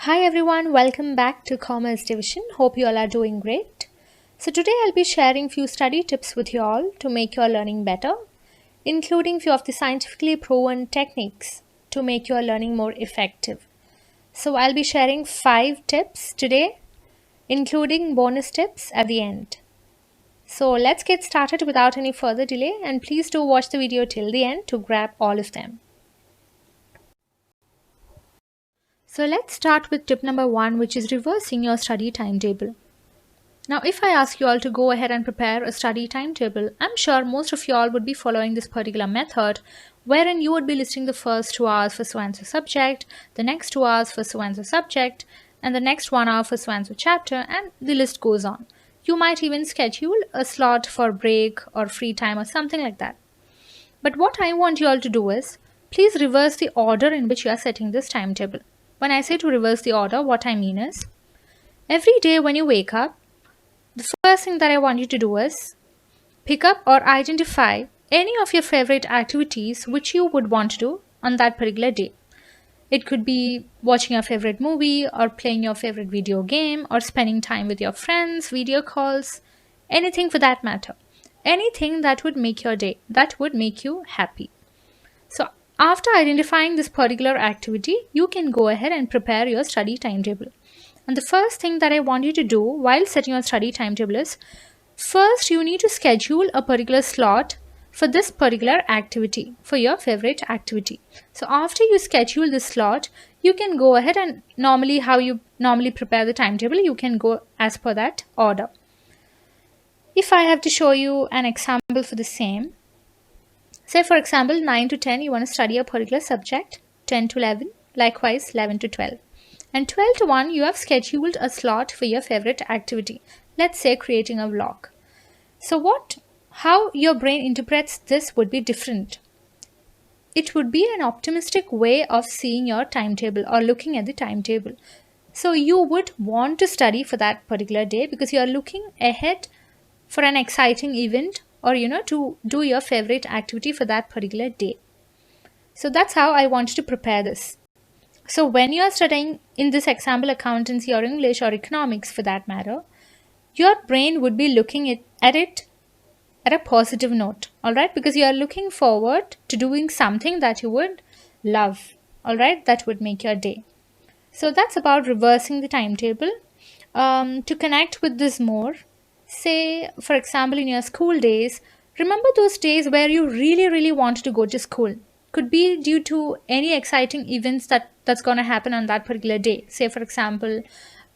Hi everyone, welcome back to Commerce Division. Hope you all are doing great. So today I'll be sharing few study tips with you all to make your learning better, including few of the scientifically proven techniques to make your learning more effective. So I'll be sharing 5 tips today, including bonus tips at the end. So let's get started without any further delay, and please do watch the video till the end to grab all of them. So let's start with tip number 1, which is reversing your study timetable. Now, if I ask you all to go ahead and prepare a study timetable, I'm sure most of you all would be following this particular method, wherein you would be listing the first 2 hours for so and so subject, the next 2 hours for so and so subject, and the next 1 hour for so and so chapter, and the list goes on. You might even schedule a slot for break or free time or something like that. But what I want you all to do is, please reverse the order in which you are setting this timetable. When I say to reverse the order, what I mean is, every day when you wake up, the first thing that I want you to do is pick up or identify any of your favorite activities which you would want to do on that particular day. It could be watching your favorite movie or playing your favorite video game or spending time with your friends, video calls, anything for that matter. Anything that would make your day, that would make you happy. So after identifying this particular activity, you can go ahead and prepare your study timetable. And the first thing that I want you to do while setting your study timetable is, first you need to schedule a particular slot for this particular activity, for your favorite activity. So after you schedule this slot, you can go ahead and how you normally prepare the timetable, you can go as per that order. If I have to show you an example for the same, say for example 9 to 10 you want to study a particular subject, 10 to 11, likewise 11 to 12. And 12 to 1 you have scheduled a slot for your favorite activity, let's say creating a vlog. So how your brain interprets this would be different. It would be an optimistic way of seeing your timetable or looking at the timetable. So you would want to study for that particular day because you are looking ahead for an exciting event or to do your favorite activity for that particular day. So that's how I want you to prepare this. So when you are studying in this example accountancy or English or economics for that matter, your brain would be looking at it at a positive note, all right, because you are looking forward to doing something that you would love, all right, that would make your day. So that's about reversing the timetable. To connect with this more, say for example in your school days, remember those days where you really wanted to go to school. Could be due to any exciting events that's going to happen on that particular day. Say for example,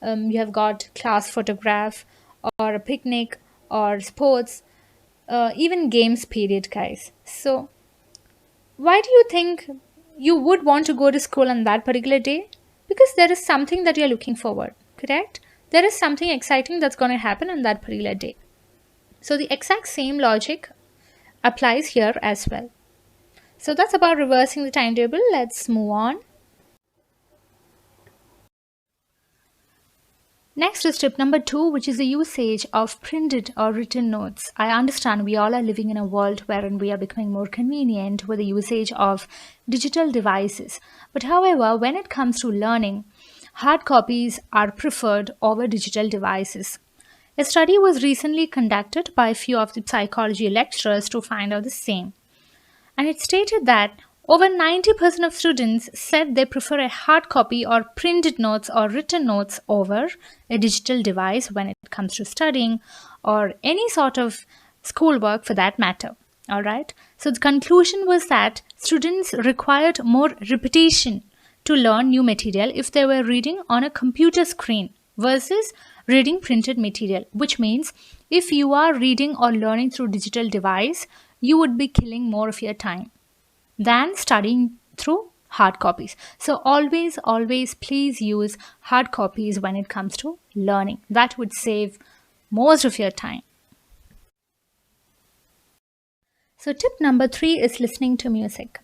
you have got class photograph or a picnic or sports, even games period, guys. So why do you think you would want to go to school on that particular day? Because there is something that you're looking forward, correct? There is something exciting that's going to happen on that particular day. So the exact same logic applies here as well. So that's about reversing the timetable. Let's move on. Next is tip number 2, which is the usage of printed or written notes. I understand we all are living in a world wherein we are becoming more convenient with the usage of digital devices. But however, when it comes to learning, hard copies are preferred over digital devices. A study was recently conducted by a few of the psychology lecturers to find out the same. And it stated that over 90% of students said they prefer a hard copy or printed notes or written notes over a digital device when it comes to studying or any sort of schoolwork for that matter. All right. So the conclusion was that students required more repetition to learn new material if they were reading on a computer screen versus reading printed material, which means if you are reading or learning through digital device, you would be killing more of your time than studying through hard copies. So always please use hard copies when it comes to learning. That would save most of your time. So tip number 3 is listening to music.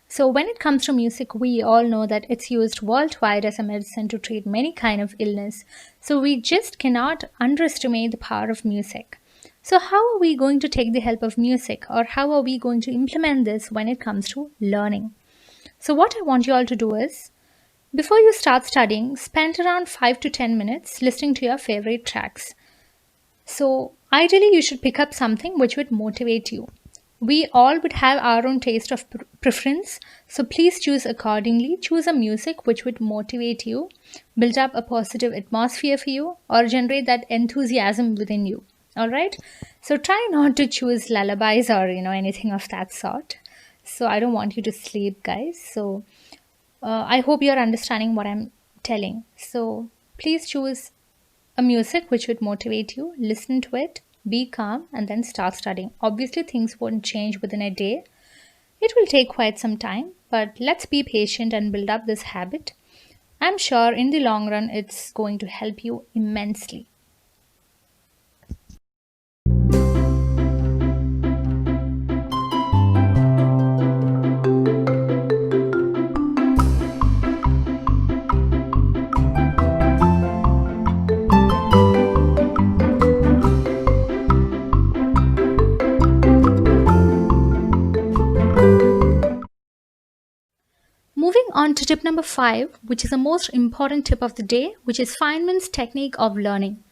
So when it comes to music, we all know that it's used worldwide as a medicine to treat many kind of illness. So we just cannot underestimate the power of music. So how are we going to take the help of music, or how are we going to implement this when it comes to learning? So what I want you all to do is, Before you start studying, spend around 5 to 10 minutes listening to your favorite tracks. So, ideally, you should pick up something which would motivate you. We all would have our own taste of preference, so please choose accordingly. Choose a music which would motivate you, build up a positive atmosphere for you, or generate that enthusiasm within you. All right? So, try not to choose lullabies or anything of that sort. So, I don't want you to sleep, guys. So, I hope you're understanding what I'm telling. So, please choose a music which would motivate you, listen to it, be calm, and then start studying. Obviously, things won't change within a day. It will take quite some time, but let's be patient and build up this habit. I'm sure in the long run, it's going to help you immensely. Moving on to tip number 5, which is the most important tip of the day, which is Feynman's technique of learning.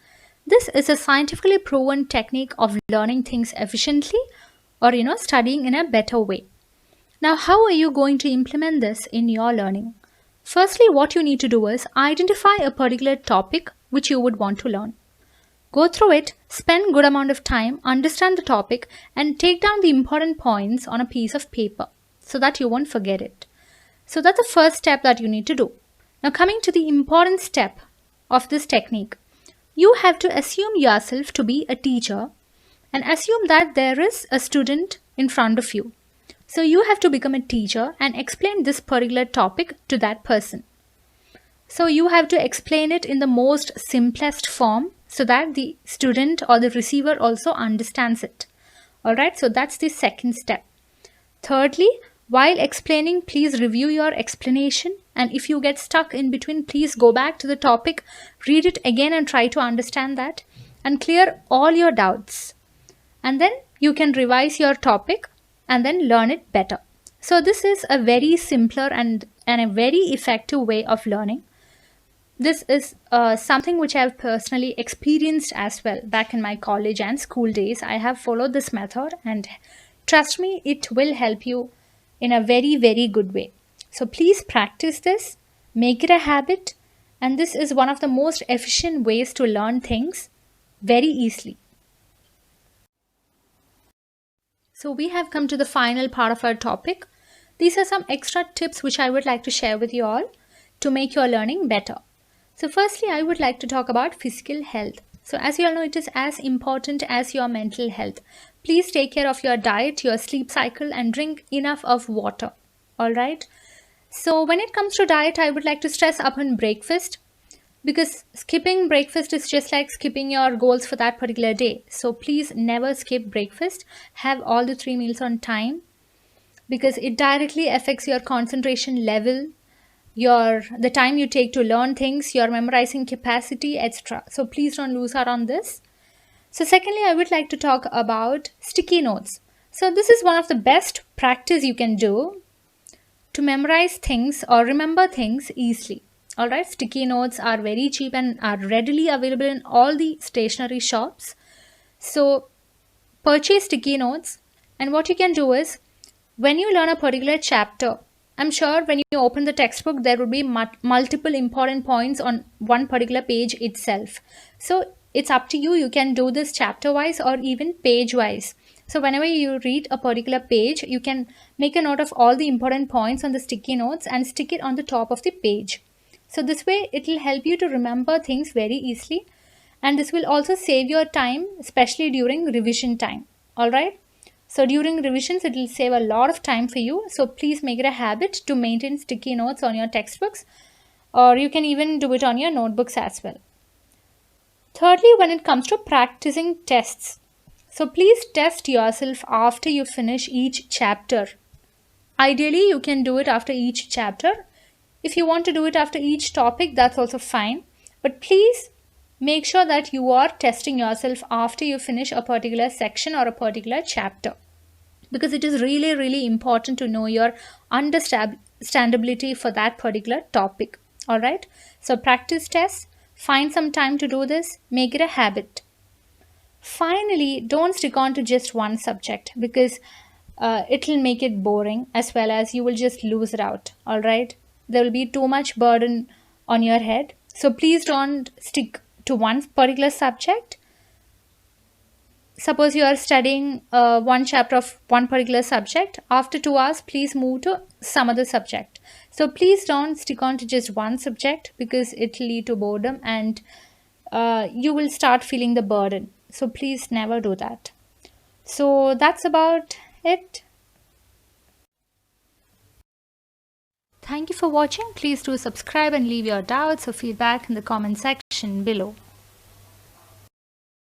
This is a scientifically proven technique of learning things efficiently or studying in a better way. Now, how are you going to implement this in your learning? Firstly, what you need to do is identify a particular topic which you would want to learn. Go through it, spend good amount of time, understand the topic, and take down the important points on a piece of paper so that you won't forget it. So that's the first step that you need to do. Now, coming to the important step of this technique, you have to assume yourself to be a teacher and assume that there is a student in front of you. So you have to become a teacher and explain this particular topic to that person. So you have to explain it in the most simplest form so that the student or the receiver also understands it. All right, so that's the second step. Thirdly, while explaining, please review your explanation. And if you get stuck in between, please go back to the topic, read it again and try to understand that and clear all your doubts. And then you can revise your topic and then learn it better. So this is a very simpler and a very effective way of learning. This is something which I have personally experienced as well back in my college and school days. I have followed this method and trust me, it will help you in a very, very good way. So please practice this, make it a habit, and this is one of the most efficient ways to learn things very easily. So we have come to the final part of our topic. These are some extra tips which I would like to share with you all to make your learning better. So firstly, I would like to talk about physical health. So as you all know, it is as important as your mental health. Please take care of your diet, your sleep cycle, and drink enough of water. All right. So when it comes to diet, I would like to stress upon breakfast because skipping breakfast is just like skipping your goals for that particular day. So please never skip breakfast. Have all the 3 meals on time because it directly affects your concentration level, the time you take to learn things, your memorizing capacity, etc. So please don't lose out on this. So secondly, I would like to talk about sticky notes. So this is one of the best practice you can do to memorize things or remember things easily. All right, sticky notes are very cheap and are readily available in all the stationery shops. So purchase sticky notes, and what you can do is when you learn a particular chapter, I'm sure when you open the textbook, there will be multiple important points on one particular page itself. So it's up to you. You can do this chapter wise or even page wise. So whenever you read a particular page, you can make a note of all the important points on the sticky notes and stick it on the top of the page. So this way it will help you to remember things very easily. And this will also save your time, especially during revision time. All right. So during revisions, it will save a lot of time for you. So please make it a habit to maintain sticky notes on your textbooks, or you can even do it on your notebooks as well. Thirdly, when it comes to practicing tests, so please test yourself after you finish each chapter. Ideally, you can do it after each chapter. If you want to do it after each topic, that's also fine. But please make sure that you are testing yourself after you finish a particular section or a particular chapter, because it is really, really important to know your understandability for that particular topic. Alright, so practice tests, find some time to do this, make it a habit. Finally, don't stick on to just one subject because it'll make it boring as well as you will just lose it out. Alright, there will be too much burden on your head. So please don't stick to one particular subject. Suppose you are studying one chapter of one particular subject. After 2 hours, please move to some other subject. So please don't stick on to just one subject because it will lead to boredom and you will start feeling the burden. So please never do that. So that's about it. Thank you for watching. Please do subscribe and leave your doubts or feedback in the comment section below.